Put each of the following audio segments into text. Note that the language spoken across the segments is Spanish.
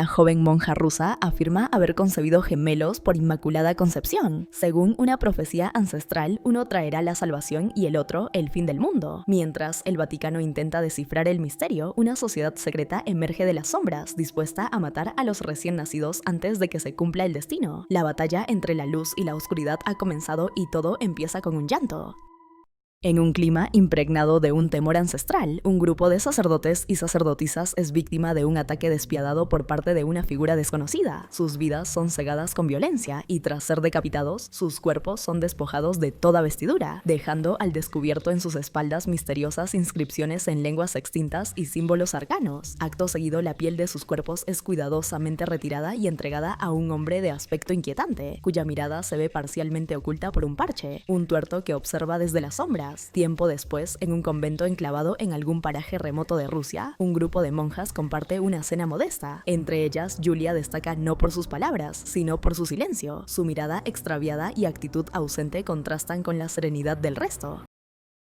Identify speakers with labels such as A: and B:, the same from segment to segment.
A: una joven monja rusa afirma haber concebido gemelos por inmaculada concepción. Según una profecía ancestral, uno traerá la salvación y el otro el fin del mundo. Mientras el Vaticano intenta descifrar el misterio, una sociedad secreta emerge de las sombras, dispuesta a matar a los recién nacidos antes de que se cumpla el destino. La batalla entre la luz y la oscuridad ha comenzado y todo empieza con un llanto. En un clima impregnado de un temor ancestral, un grupo de sacerdotes y sacerdotisas es víctima de un ataque despiadado por parte de una figura desconocida. Sus vidas son cegadas con violencia y tras ser decapitados, sus cuerpos son despojados de toda vestidura, dejando al descubierto en sus espaldas misteriosas inscripciones en lenguas extintas y símbolos arcanos. Acto seguido, la piel de sus cuerpos es cuidadosamente retirada y entregada a un hombre de aspecto inquietante, cuya mirada se ve parcialmente oculta por un parche, un tuerto que observa desde las sombras. Tiempo después, en un convento enclavado en algún paraje remoto de Rusia, un grupo de monjas comparte una cena modesta. Entre ellas, Julia destaca no por sus palabras, sino por su silencio. Su mirada extraviada y actitud ausente contrastan con la serenidad del resto.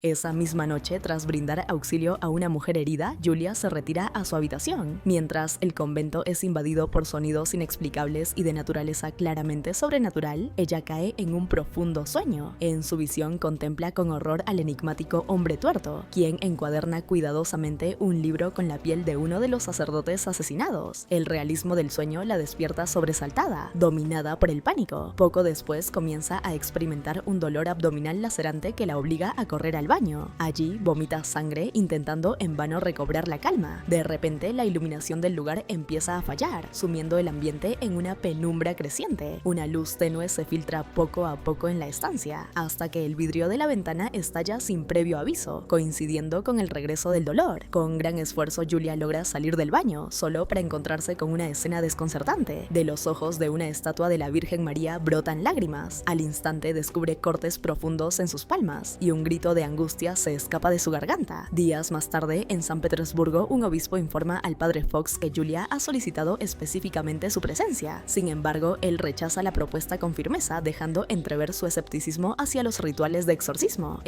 A: Esa misma noche, tras brindar auxilio a una mujer herida, Julia se retira a su habitación, mientras el convento es invadido por sonidos inexplicables y de naturaleza claramente sobrenatural. Ella cae en un profundo sueño. En su visión contempla con horror al enigmático hombre tuerto, quien encuaderna cuidadosamente un libro con la piel de uno de los sacerdotes asesinados. El realismo del sueño la despierta sobresaltada, dominada por el pánico. Poco después comienza a experimentar un dolor abdominal lacerante que la obliga a correr al baño. Allí vomita sangre intentando en vano recobrar la calma. De repente la iluminación del lugar empieza a fallar, sumiendo el ambiente en una penumbra creciente. Una luz tenue se filtra poco a poco en la estancia, hasta que el vidrio de la ventana estalla sin previo aviso, coincidiendo con el regreso del dolor. Con gran esfuerzo Julia logra salir del baño, solo para encontrarse con una escena desconcertante. De los ojos de una estatua de la Virgen María brotan lágrimas. Al instante descubre cortes profundos en sus palmas y un grito de angustia se escapa de su garganta. Días más tarde, en San Petersburgo, un obispo informa al padre Fox que Julia ha solicitado específicamente su presencia. Sin embargo, él rechaza la propuesta con firmeza, dejando entrever su escepticismo hacia los rituales de exorcismo.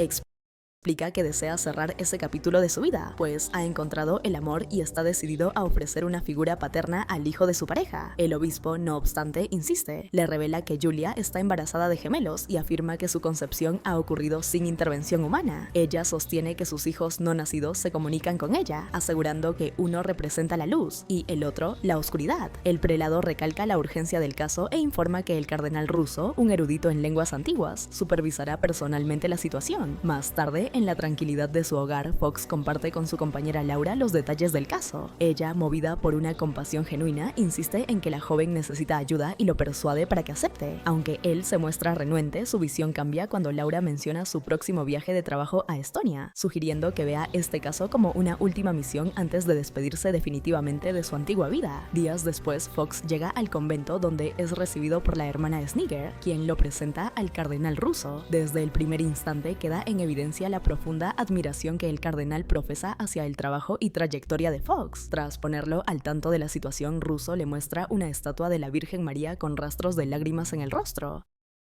A: Explica que desea cerrar ese capítulo de su vida, pues ha encontrado el amor y está decidido a ofrecer una figura paterna al hijo de su pareja. El obispo, no obstante, insiste. Le revela que Julia está embarazada de gemelos y afirma que su concepción ha ocurrido sin intervención humana. Ella sostiene que sus hijos no nacidos se comunican con ella, asegurando que uno representa la luz y el otro la oscuridad. El prelado recalca la urgencia del caso e informa que el cardenal ruso, un erudito en lenguas antiguas, supervisará personalmente la situación. Más tarde, en la tranquilidad de su hogar, Fox comparte con su compañera Laura los detalles del caso. Ella, movida por una compasión genuina, insiste en que la joven necesita ayuda y lo persuade para que acepte. Aunque él se muestra renuente, su visión cambia cuando Laura menciona su próximo viaje de trabajo a Estonia, sugiriendo que vea este caso como una última misión antes de despedirse definitivamente de su antigua vida. Días después, Fox llega al convento donde es recibido por la hermana Sniger, quien lo presenta al cardenal ruso. Desde el primer instante queda en evidencia la profunda admiración que el cardenal profesa hacia el trabajo y trayectoria de Fox. Tras ponerlo al tanto de la situación, Russo le muestra una estatua de la Virgen María con rastros de lágrimas en el rostro.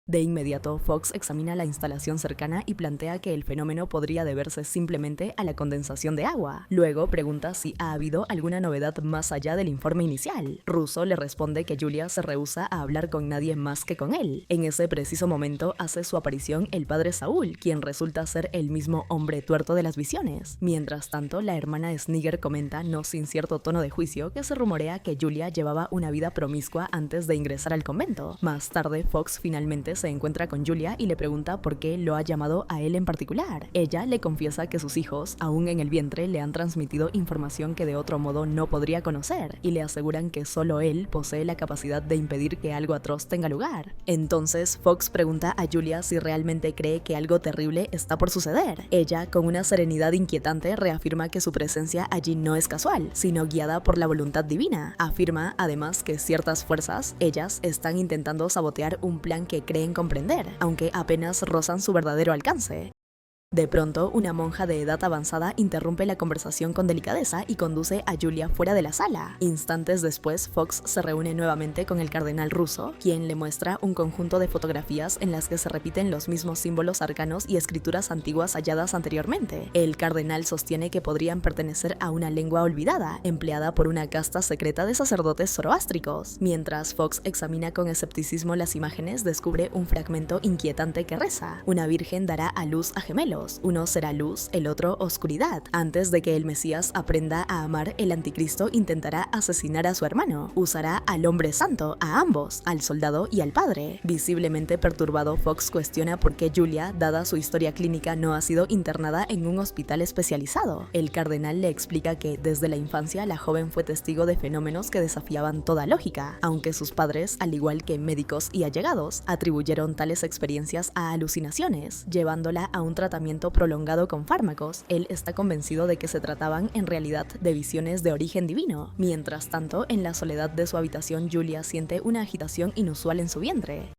A: De inmediato, Fox examina la instalación cercana y plantea que el fenómeno podría deberse simplemente a la condensación de agua. Luego pregunta si ha habido alguna novedad más allá del informe inicial. Russo le responde que Julia se rehúsa a hablar con nadie más que con él. En ese preciso momento hace su aparición el padre Saúl, quien resulta ser el mismo hombre tuerto de las visiones. Mientras tanto, la hermana Sniger comenta, no sin cierto tono de juicio, que se rumorea que Julia llevaba una vida promiscua antes de ingresar al convento. Más tarde, Fox finalmente se encuentra con Julia y le pregunta por qué lo ha llamado a él en particular. Ella le confiesa que sus hijos, aún en el vientre, le han transmitido información que de otro modo no podría conocer, y le aseguran que solo él posee la capacidad de impedir que algo atroz tenga lugar. Entonces, Fox pregunta a Julia si realmente cree que algo terrible está por suceder. Ella, con una serenidad inquietante, reafirma que su presencia allí no es casual, sino guiada por la voluntad divina. Afirma, además, que ciertas fuerzas, ellas, están intentando sabotear un plan que creen comprender, aunque apenas rozan su verdadero alcance. De pronto, una monja de edad avanzada interrumpe la conversación con delicadeza y conduce a Julia fuera de la sala. Instantes después, Fox se reúne nuevamente con el cardenal ruso, quien le muestra un conjunto de fotografías en las que se repiten los mismos símbolos arcanos y escrituras antiguas halladas anteriormente. El cardenal sostiene que podrían pertenecer a una lengua olvidada, empleada por una casta secreta de sacerdotes zoroástricos. Mientras Fox examina con escepticismo las imágenes, descubre un fragmento inquietante que reza: una virgen dará a luz a gemelos. Uno será luz, el otro oscuridad. Antes de que el Mesías aprenda a amar, el anticristo intentará asesinar a su hermano. Usará al hombre santo, a ambos, al soldado y al padre. Visiblemente perturbado, Fox cuestiona por qué Julia, dada su historia clínica, no ha sido internada en un hospital especializado. El cardenal le explica que desde la infancia la joven fue testigo de fenómenos que desafiaban toda lógica, aunque sus padres, al igual que médicos y allegados, atribuyeron tales experiencias a alucinaciones, llevándola a un tratamiento prolongado con fármacos. Él está convencido de que se trataban en realidad de visiones de origen divino. Mientras tanto, en la soledad de su habitación, Julia siente una agitación inusual en su vientre.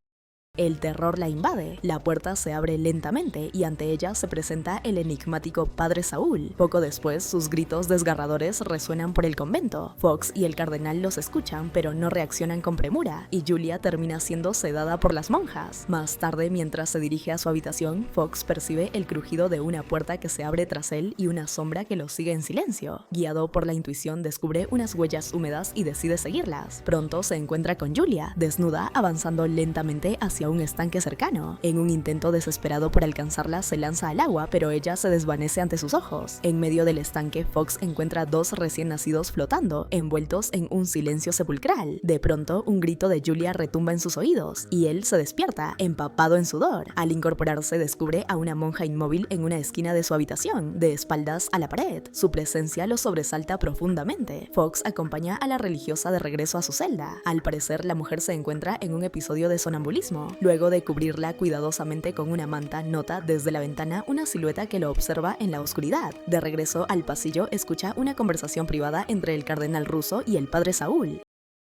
A: El terror la invade, la puerta se abre lentamente y ante ella se presenta el enigmático padre Saúl. Poco después, sus gritos desgarradores resuenan por el convento. Fox y el cardenal los escuchan, pero no reaccionan con premura, y Julia termina siendo sedada por las monjas. Más tarde, mientras se dirige a su habitación, Fox percibe el crujido de una puerta que se abre tras él y una sombra que lo sigue en silencio. Guiado por la intuición, descubre unas huellas húmedas y decide seguirlas. Pronto se encuentra con Julia, desnuda, avanzando lentamente hacia un estanque cercano. En un intento desesperado por alcanzarla, se lanza al agua, pero ella se desvanece ante sus ojos. En medio del estanque, Fox encuentra dos recién nacidos flotando, envueltos en un silencio sepulcral. De pronto, un grito de Julia retumba en sus oídos, y él se despierta, empapado en sudor. Al incorporarse, descubre a una monja inmóvil en una esquina de su habitación, de espaldas a la pared. Su presencia lo sobresalta profundamente. Fox acompaña a la religiosa de regreso a su celda. Al parecer, la mujer se encuentra en un episodio de sonambulismo. Luego de cubrirla cuidadosamente con una manta, nota desde la ventana una silueta que lo observa en la oscuridad. De regreso al pasillo, escucha una conversación privada entre el cardenal ruso y el padre Saúl.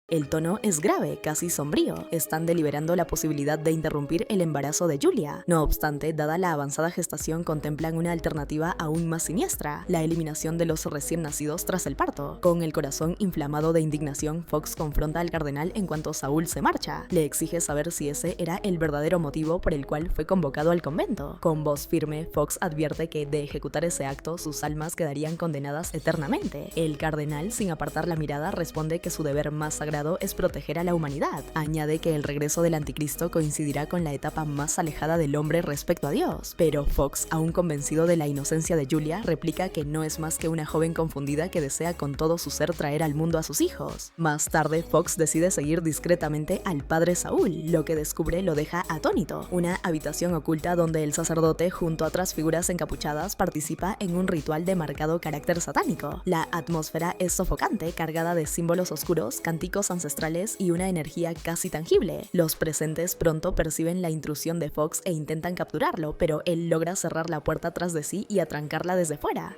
A: El tono es grave, casi sombrío. Están deliberando la posibilidad de interrumpir el embarazo de Julia. No obstante, dada la avanzada gestación, contemplan una alternativa aún más siniestra: la eliminación de los recién nacidos tras el parto. Con el corazón inflamado de indignación, Fox confronta al cardenal en cuanto Saúl se marcha. Le exige saber si ese era el verdadero motivo por el cual fue convocado al convento. Con voz firme, Fox advierte que de ejecutar ese acto, sus almas quedarían condenadas eternamente. El cardenal, sin apartar la mirada, responde que su deber más sagrado es proteger a la humanidad. Añade que el regreso del anticristo coincidirá con la etapa más alejada del hombre respecto a Dios. Pero Fox, aún convencido de la inocencia de Julia, replica que no es más que una joven confundida que desea con todo su ser traer al mundo a sus hijos. Más tarde, Fox decide seguir discretamente al padre Saúl. Lo que descubre lo deja atónito: una habitación oculta donde el sacerdote, junto a otras figuras encapuchadas, participa en un ritual de marcado carácter satánico. La atmósfera es sofocante, cargada de símbolos oscuros, cánticos ancestrales y una energía casi tangible. Los presentes pronto perciben la intrusión de Fox e intentan capturarlo, pero él logra cerrar la puerta tras de sí y atrancarla desde fuera.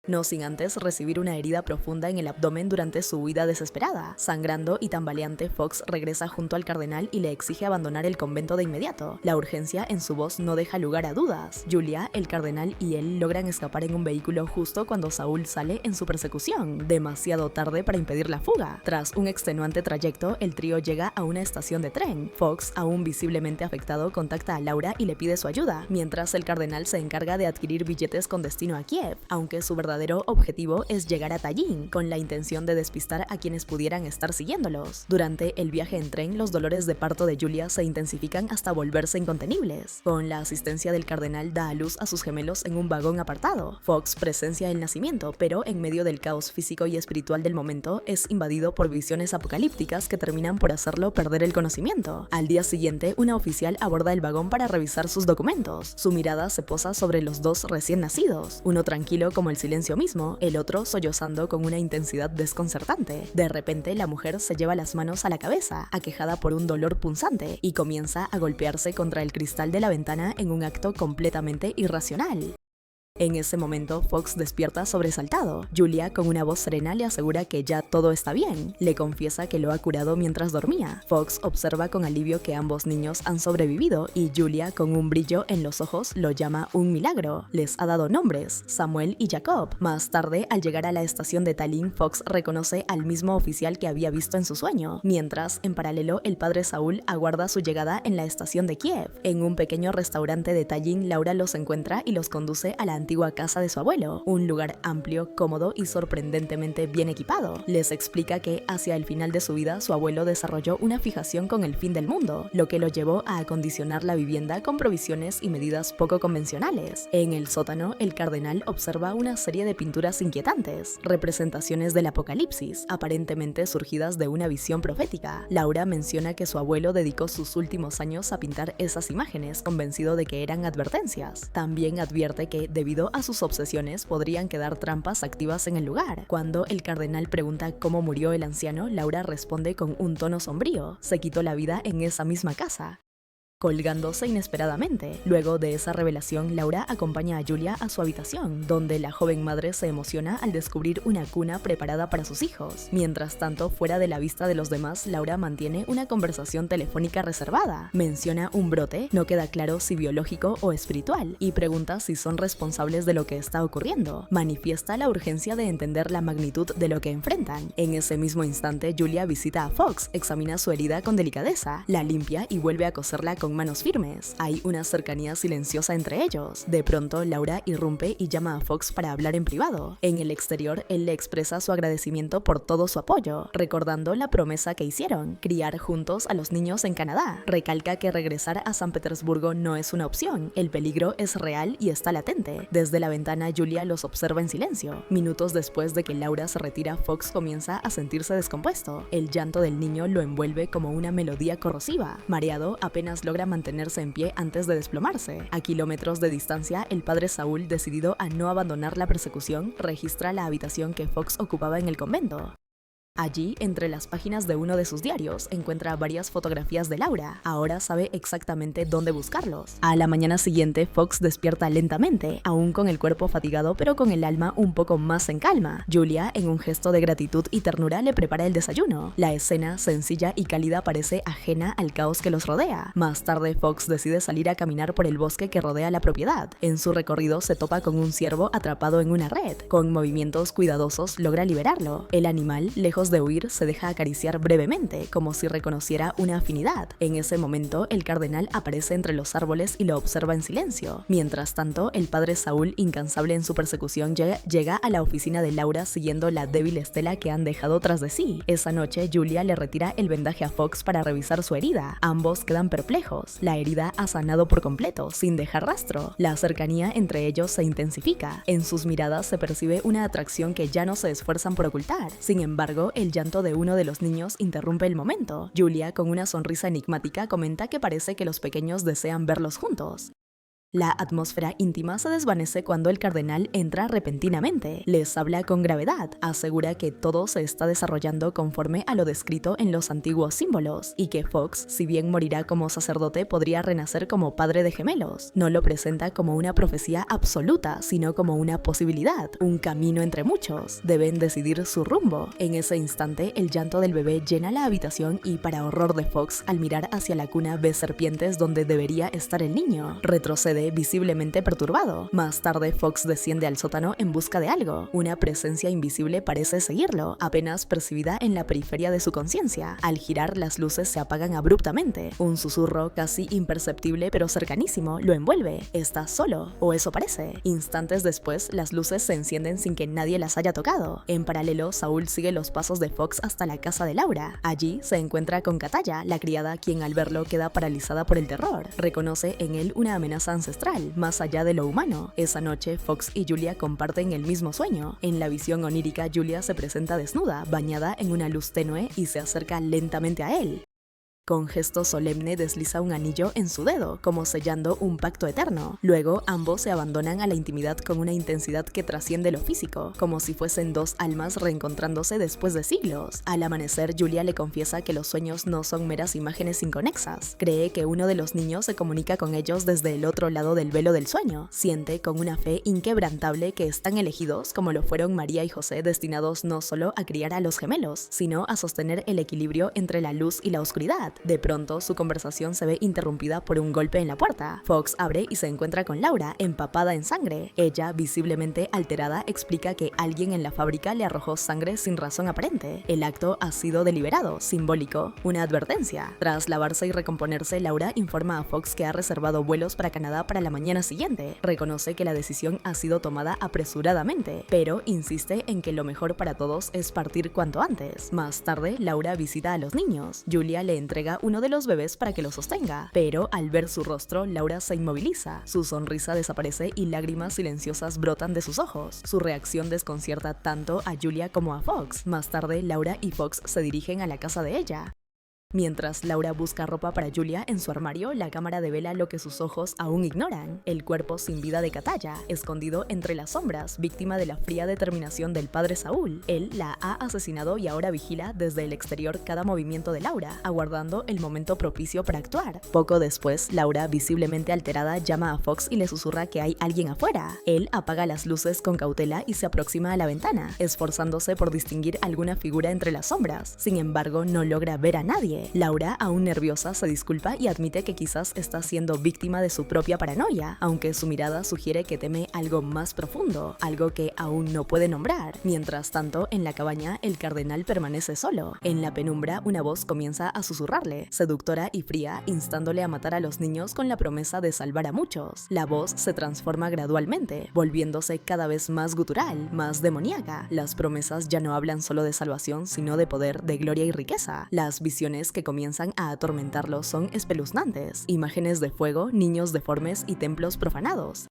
A: No sin antes recibir una herida profunda en el abdomen durante su huida desesperada. Sangrando y tambaleante, Fox regresa junto al cardenal y le exige abandonar el convento de inmediato. La urgencia en su voz no deja lugar a dudas. Julia, el cardenal y él logran escapar en un vehículo justo cuando Saúl sale en su persecución, demasiado tarde para impedir la fuga. Tras un extenuante trayecto, el trío llega a una estación de tren. Fox, aún visiblemente afectado, contacta a Laura y le pide su ayuda, mientras el cardenal se encarga de adquirir billetes con destino a Kiev, aunque su verdadero objetivo es llegar a Tallin, con la intención de despistar a quienes pudieran estar siguiéndolos. Durante el viaje en tren, los dolores de parto de Julia se intensifican hasta volverse incontenibles. Con la asistencia del cardenal, da a luz a sus gemelos en un vagón apartado. Fox presencia el nacimiento, pero en medio del caos físico y espiritual del momento, es invadido por visiones apocalípticas que terminan por hacerlo perder el conocimiento. Al día siguiente, una oficial aborda el vagón para revisar sus documentos. Su mirada se posa sobre los dos recién nacidos, uno tranquilo como el silencio mismo, el otro sollozando con una intensidad desconcertante. De repente, la mujer se lleva las manos a la cabeza, aquejada por un dolor punzante, y comienza a golpearse contra el cristal de la ventana en un acto completamente irracional. En ese momento, Fox despierta sobresaltado. Julia, con una voz serena, le asegura que ya todo está bien. Le confiesa que lo ha curado mientras dormía. Fox observa con alivio que ambos niños han sobrevivido y Julia, con un brillo en los ojos, lo llama un milagro. Les ha dado nombres, Samuel y Jacob. Más tarde, al llegar a la estación de Tallinn, Fox reconoce al mismo oficial que había visto en su sueño. Mientras, en paralelo, el padre Saúl aguarda su llegada en la estación de Kiev. En un pequeño restaurante de Tallinn, Laura los encuentra y los conduce a la antigua casa de su abuelo, un lugar amplio, cómodo y sorprendentemente bien equipado. Les explica que hacia el final de su vida su abuelo desarrolló una fijación con el fin del mundo, lo que lo llevó a acondicionar la vivienda con provisiones y medidas poco convencionales. En el sótano, el cardenal observa una serie de pinturas inquietantes, representaciones del apocalipsis, aparentemente surgidas de una visión profética. Laura menciona que su abuelo dedicó sus últimos años a pintar esas imágenes, convencido de que eran advertencias. También advierte que, debido a sus obsesiones, podrían quedar trampas activas en el lugar. Cuando el cardenal pregunta cómo murió el anciano, Laura responde con un tono sombrío: se quitó la vida en esa misma casa, colgándose inesperadamente. Luego de esa revelación, Laura acompaña a Julia a su habitación, donde la joven madre se emociona al descubrir una cuna preparada para sus hijos. Mientras tanto, fuera de la vista de los demás, Laura mantiene una conversación telefónica reservada. Menciona un brote, no queda claro si biológico o espiritual, y pregunta si son responsables de lo que está ocurriendo. Manifiesta la urgencia de entender la magnitud de lo que enfrentan. En ese mismo instante, Julia visita a Fox, examina su herida con delicadeza, la limpia y vuelve a coserla con manos firmes. Hay una cercanía silenciosa entre ellos. De pronto, Laura irrumpe y llama a Fox para hablar en privado. En el exterior, él le expresa su agradecimiento por todo su apoyo, recordando la promesa que hicieron: criar juntos a los niños en Canadá. Recalca que regresar a San Petersburgo no es una opción, el peligro es real y está latente. Desde la ventana, Julia los observa en silencio. Minutos después de que Laura se retira, Fox comienza a sentirse descompuesto. El llanto del niño lo envuelve como una melodía corrosiva. Mareado, apenas logra mantenerse en pie antes de desplomarse. A kilómetros de distancia, el padre Saúl, decidido a no abandonar la persecución, registra la habitación que Fox ocupaba en el convento. Allí, entre las páginas de uno de sus diarios, encuentra varias fotografías de Laura. Ahora sabe exactamente dónde buscarlos. A la mañana siguiente, Fox despierta lentamente, aún con el cuerpo fatigado pero con el alma un poco más en calma. Julia, en un gesto de gratitud y ternura, le prepara el desayuno. La escena, sencilla y cálida, parece ajena al caos que los rodea. Más tarde, Fox decide salir a caminar por el bosque que rodea la propiedad. En su recorrido se topa con un ciervo atrapado en una red. Con movimientos cuidadosos logra liberarlo. El animal, lejos de huir, se deja acariciar brevemente, como si reconociera una afinidad. En ese momento, el cardenal aparece entre los árboles y lo observa en silencio. Mientras tanto, el padre Saúl, incansable en su persecución, llega a la oficina de Laura siguiendo la débil estela que han dejado tras de sí. Esa noche, Julia le retira el vendaje a Fox para revisar su herida. Ambos quedan perplejos. La herida ha sanado por completo, sin dejar rastro. La cercanía entre ellos se intensifica. En sus miradas se percibe una atracción que ya no se esfuerzan por ocultar. Sin embargo, el llanto de uno de los niños interrumpe el momento. Julia, con una sonrisa enigmática, comenta que parece que los pequeños desean verlos juntos. La atmósfera íntima se desvanece cuando el cardenal entra repentinamente. Les habla con gravedad, asegura que todo se está desarrollando conforme a lo descrito en los antiguos símbolos, y que Fox, si bien morirá como sacerdote, podría renacer como padre de gemelos. No lo presenta como una profecía absoluta, sino como una posibilidad, un camino entre muchos. Deben decidir su rumbo. En ese instante, el llanto del bebé llena la habitación y, para horror de Fox, al mirar hacia la cuna ve serpientes donde debería estar el niño. Retrocede visiblemente perturbado. Más tarde, Fox desciende al sótano en busca de algo. Una presencia invisible parece seguirlo, apenas percibida en la periferia de su conciencia. Al girar, las luces se apagan abruptamente. Un susurro casi imperceptible pero cercanísimo lo envuelve. Está solo, o eso parece. Instantes después, las luces se encienden sin que nadie las haya tocado. En paralelo, Saúl sigue los pasos de Fox hasta la casa de Laura. Allí se encuentra con Kataya, la criada, quien al verlo queda paralizada por el terror. Reconoce en él una amenaza ancestral, más allá de lo humano. Esa noche, Fox y Julia comparten el mismo sueño. En la visión onírica, Julia se presenta desnuda, bañada en una luz tenue y se acerca lentamente a él. Con gesto solemne desliza un anillo en su dedo, como sellando un pacto eterno. Luego, ambos se abandonan a la intimidad con una intensidad que trasciende lo físico, como si fuesen dos almas reencontrándose después de siglos. Al amanecer, Julia le confiesa que los sueños no son meras imágenes inconexas. Cree que uno de los niños se comunica con ellos desde el otro lado del velo del sueño. Siente con una fe inquebrantable que están elegidos como lo fueron María y José, destinados no solo a criar a los gemelos, sino a sostener el equilibrio entre la luz y la oscuridad. De pronto, su conversación se ve interrumpida por un golpe en la puerta. Fox abre y se encuentra con Laura, empapada en sangre. Ella, visiblemente alterada, explica que alguien en la fábrica le arrojó sangre sin razón aparente. El acto ha sido deliberado, simbólico, una advertencia. Tras lavarse y recomponerse, Laura informa a Fox que ha reservado vuelos para Canadá para la mañana siguiente. Reconoce que la decisión ha sido tomada apresuradamente, pero insiste en que lo mejor para todos es partir cuanto antes. Más tarde, Laura visita a los niños. Julia le entrega uno de los bebés para que lo sostenga, pero al ver su rostro, Laura se inmoviliza. Su sonrisa desaparece y lágrimas silenciosas brotan de sus ojos. Su reacción desconcierta tanto a Julia como a Fox. Más tarde, Laura y Fox se dirigen a la casa de ella. Mientras Laura busca ropa para Julia en su armario, la cámara devela lo que sus ojos aún ignoran: el cuerpo sin vida de Kataya, escondido entre las sombras, víctima de la fría determinación del padre Saúl. Él la ha asesinado y ahora vigila desde el exterior cada movimiento de Laura, aguardando el momento propicio para actuar. Poco después, Laura, visiblemente alterada, llama a Fox y le susurra que hay alguien afuera. Él apaga las luces con cautela y se aproxima a la ventana, esforzándose por distinguir alguna figura entre las sombras. Sin embargo, no logra ver a nadie. Laura, aún nerviosa, se disculpa y admite que quizás está siendo víctima de su propia paranoia, aunque su mirada sugiere que teme algo más profundo, algo que aún no puede nombrar. Mientras tanto, en la cabaña, el cardenal permanece solo. En la penumbra, una voz comienza a susurrarle, seductora y fría, instándole a matar a los niños con la promesa de salvar a muchos. La voz se transforma gradualmente, volviéndose cada vez más gutural, más demoníaca. Las promesas ya no hablan solo de salvación, sino de poder, de gloria y riqueza. Las visiones que comienzan a atormentarlo son espeluznantes: imágenes de fuego, niños deformes y templos profanados.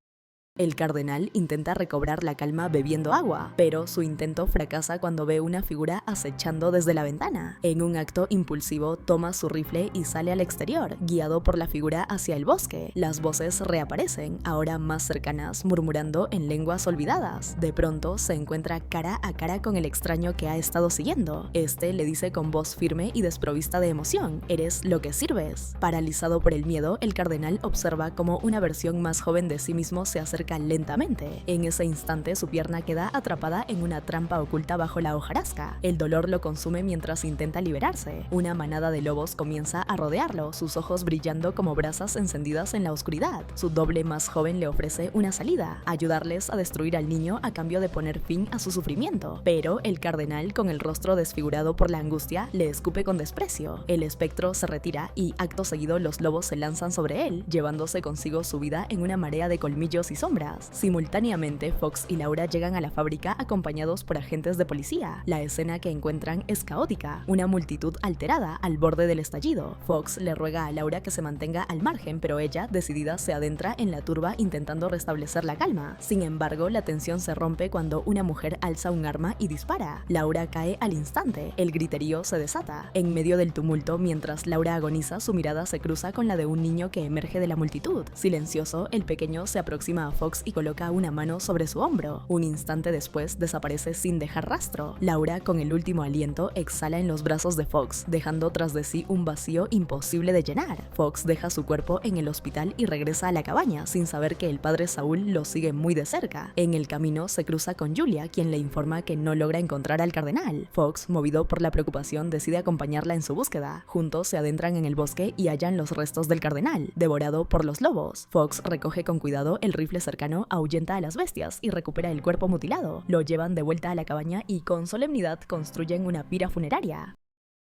A: El cardenal intenta recobrar la calma bebiendo agua, pero su intento fracasa cuando ve una figura acechando desde la ventana. En un acto impulsivo, toma su rifle y sale al exterior, guiado por la figura hacia el bosque. Las voces reaparecen, ahora más cercanas, murmurando en lenguas olvidadas. De pronto, se encuentra cara a cara con el extraño que ha estado siguiendo. Este le dice con voz firme y desprovista de emoción: «Eres lo que sirves». Paralizado por el miedo, el cardenal observa cómo una versión más joven de sí mismo se acerca lentamente. En ese instante, su pierna queda atrapada en una trampa oculta bajo la hojarasca. El dolor lo consume mientras intenta liberarse. Una manada de lobos comienza a rodearlo, sus ojos brillando como brasas encendidas en la oscuridad. Su doble más joven le ofrece una salida: ayudarles a destruir al niño a cambio de poner fin a su sufrimiento. Pero el cardenal, con el rostro desfigurado por la angustia, le escupe con desprecio. El espectro se retira y, acto seguido, los lobos se lanzan sobre él, llevándose consigo su vida en una marea de colmillos y sombras. Simultáneamente, Fox y Laura llegan a la fábrica acompañados por agentes de policía. La escena que encuentran es caótica, una multitud alterada al borde del estallido. Fox le ruega a Laura que se mantenga al margen, pero ella, decidida, se adentra en la turba intentando restablecer la calma. Sin embargo, la tensión se rompe cuando una mujer alza un arma y dispara. Laura cae al instante. El griterío se desata. En medio del tumulto, mientras Laura agoniza, su mirada se cruza con la de un niño que emerge de la multitud. Silencioso, el pequeño se aproxima a Fox y coloca una mano sobre su hombro. Un instante después, desaparece sin dejar rastro. Laura, con el último aliento, exhala en los brazos de Fox, dejando tras de sí un vacío imposible de llenar. Fox deja su cuerpo en el hospital y regresa a la cabaña, sin saber que el padre Saúl lo sigue muy de cerca. En el camino se cruza con Julia, quien le informa que no logra encontrar al cardenal. Fox, movido por la preocupación, decide acompañarla en su búsqueda. Juntos se adentran en el bosque y hallan los restos del cardenal, devorado por los lobos. Fox recoge con cuidado el rifle cercano, ahuyenta a las bestias y recupera el cuerpo mutilado. Lo llevan de vuelta a la cabaña y con solemnidad construyen una pira funeraria.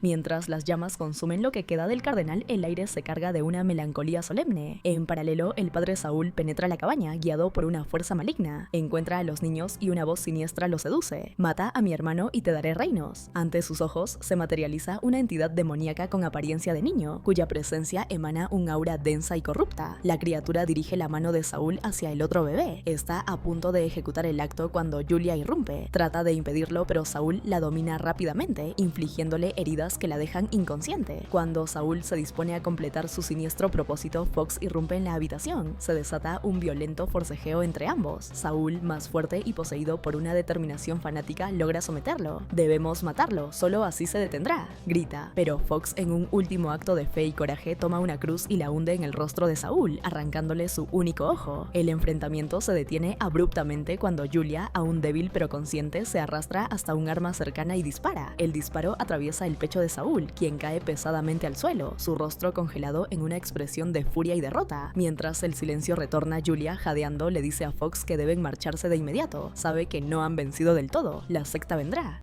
A: Mientras las llamas consumen lo que queda del cardenal, el aire se carga de una melancolía solemne. En paralelo, el padre Saúl penetra la cabaña, guiado por una fuerza maligna. Encuentra a los niños y una voz siniestra lo seduce: «Mata a mi hermano y te daré reinos». Ante sus ojos se materializa una entidad demoníaca con apariencia de niño, cuya presencia emana un aura densa y corrupta. La criatura dirige la mano de Saúl hacia el otro bebé. Está a punto de ejecutar el acto cuando Julia irrumpe. Trata de impedirlo, pero Saúl la domina rápidamente, infligiéndole heridas heridas que la dejan inconsciente. Cuando Saúl se dispone a completar su siniestro propósito, Fox irrumpe en la habitación. Se desata un violento forcejeo entre ambos. Saúl, más fuerte y poseído por una determinación fanática, logra someterlo. Debemos matarlo, solo así se detendrá, grita. Pero Fox, en un último acto de fe y coraje, toma una cruz y la hunde en el rostro de Saúl, arrancándole su único ojo. El enfrentamiento se detiene abruptamente cuando Julia, aún débil pero consciente, se arrastra hasta un arma cercana y dispara. El disparo atraviesa el pecho de Saúl, quien cae pesadamente al suelo, su rostro congelado en una expresión de furia y derrota. Mientras el silencio retorna, Julia, jadeando, le dice a Fox que deben marcharse de inmediato. Sabe que no han vencido del todo, la secta vendrá.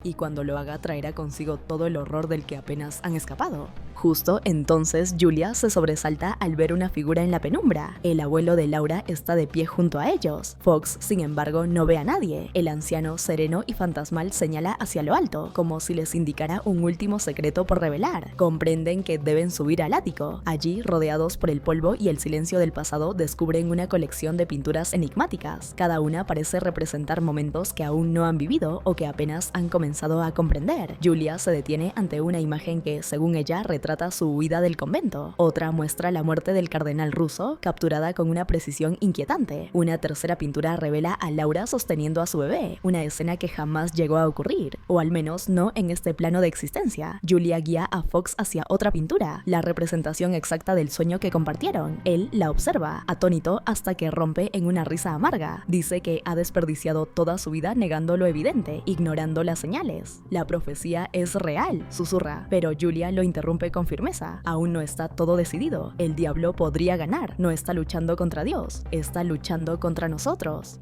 A: Y cuando lo haga traerá consigo todo el horror del que apenas han escapado. Justo entonces Julia se sobresalta al ver una figura en la penumbra. El abuelo de Laura está de pie junto a ellos. Fox, sin embargo, no ve a nadie. El anciano, sereno y fantasmal, señala hacia lo alto, como si les indicara un último secreto por revelar. Comprenden que deben subir al ático. Allí, rodeados por el polvo y el silencio del pasado, descubren una colección de pinturas enigmáticas. Cada una parece representar momentos que aún no han vivido o que apenas han comenzado a comprender. Julia se detiene ante una imagen que, según ella, retrata su huida del convento. Otra muestra la muerte del cardenal ruso, capturada con una precisión inquietante. Una tercera pintura revela a Laura sosteniendo a su bebé, una escena que jamás llegó a ocurrir, o al menos no en este plano de existencia. Julia guía a Fox hacia otra pintura, la representación exacta del sueño que compartieron. Él la observa, atónito, hasta que rompe en una risa amarga. Dice que ha desperdiciado toda su vida negando lo evidente, ignorando las señales. La profecía es real, susurra, pero Julia lo interrumpe con firmeza. Aún no está todo decidido. El diablo podría ganar. No está luchando contra Dios, está luchando contra nosotros.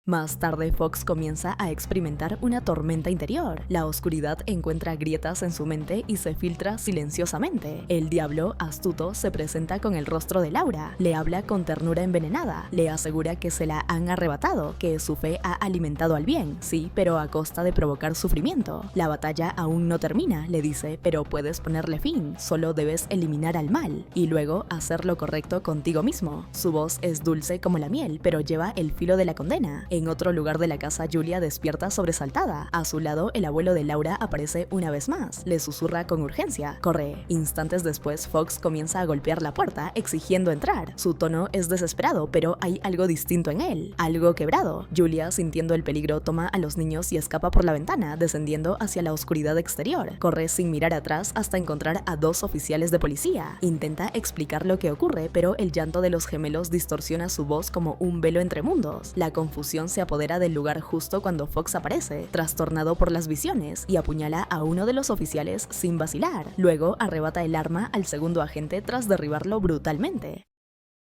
A: Más tarde, Fox comienza a experimentar una tormenta interior. La oscuridad encuentra grietas en su mente y se filtra silenciosamente. El diablo, astuto, se presenta con el rostro de Laura. Le habla con ternura envenenada. Le asegura que se la han arrebatado, que su fe ha alimentado al bien, sí, pero a costa de provocar sufrimiento. La batalla aún no termina, le dice, pero puedes ponerle fin. Solo debes eliminar al mal y luego hacer lo correcto contigo mismo. Su voz es dulce como la miel, pero lleva el filo de la condena. En otro lugar de la casa, Julia despierta sobresaltada. A su lado, el abuelo de Laura aparece una vez más. Le susurra con urgencia: corre. Instantes después, Fox comienza a golpear la puerta, exigiendo entrar. Su tono es desesperado, pero hay algo distinto en él, algo quebrado. Julia, sintiendo el peligro, toma a los niños y escapa por la ventana, descendiendo hacia la oscuridad exterior. Corre sin mirar atrás hasta encontrar a dos oficiales de policía. Intenta explicar lo que ocurre, pero el llanto de los gemelos distorsiona su voz como un velo entre mundos. La confusión se apodera del lugar justo cuando Fox aparece, trastornado por las visiones, y apuñala a uno de los oficiales sin vacilar. Luego arrebata el arma al segundo agente tras derribarlo brutalmente.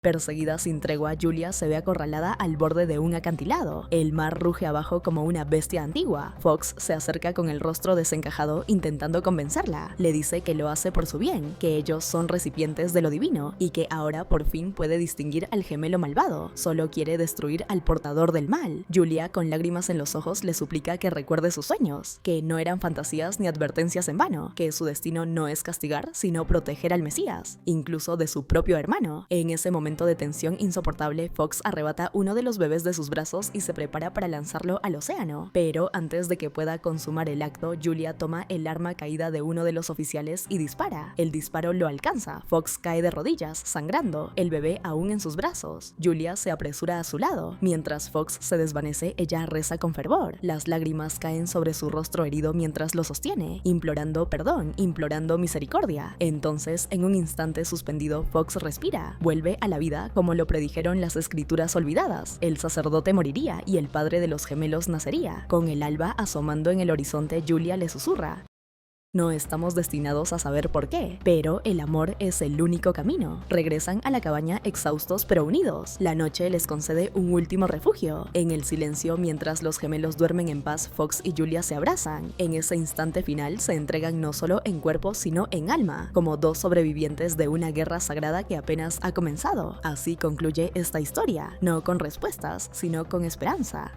A: Perseguida sin tregua, Julia se ve acorralada al borde de un acantilado. El mar ruge abajo como una bestia antigua. Fox se acerca con el rostro desencajado intentando convencerla. Le dice que lo hace por su bien, que ellos son recipientes de lo divino y que ahora por fin puede distinguir al gemelo malvado. Solo quiere destruir al portador del mal. Julia, con lágrimas en los ojos, le suplica que recuerde sus sueños, que no eran fantasías ni advertencias en vano, que su destino no es castigar, sino proteger al Mesías, incluso de su propio hermano. En ese momento de tensión insoportable, Fox arrebata uno de los bebés de sus brazos y se prepara para lanzarlo al océano. Pero antes de que pueda consumar el acto, Julia toma el arma caída de uno de los oficiales y dispara. El disparo lo alcanza. Fox cae de rodillas, sangrando, el bebé aún en sus brazos. Julia se apresura a su lado. Mientras Fox se desvanece, ella reza con fervor. Las lágrimas caen sobre su rostro herido mientras lo sostiene, implorando perdón, implorando misericordia. Entonces, en un instante suspendido, Fox respira, vuelve a la vida como lo predijeron las escrituras olvidadas. El sacerdote moriría y el padre de los gemelos nacería. Con el alba asomando en el horizonte, Julia le susurra: no estamos destinados a saber por qué, pero el amor es el único camino. Regresan a la cabaña exhaustos pero unidos. La noche les concede un último refugio. En el silencio, mientras los gemelos duermen en paz, Fox y Julia se abrazan. En ese instante final se entregan no solo en cuerpo sino en alma, como dos sobrevivientes de una guerra sagrada que apenas ha comenzado. Así concluye esta historia, no con respuestas, sino con esperanza.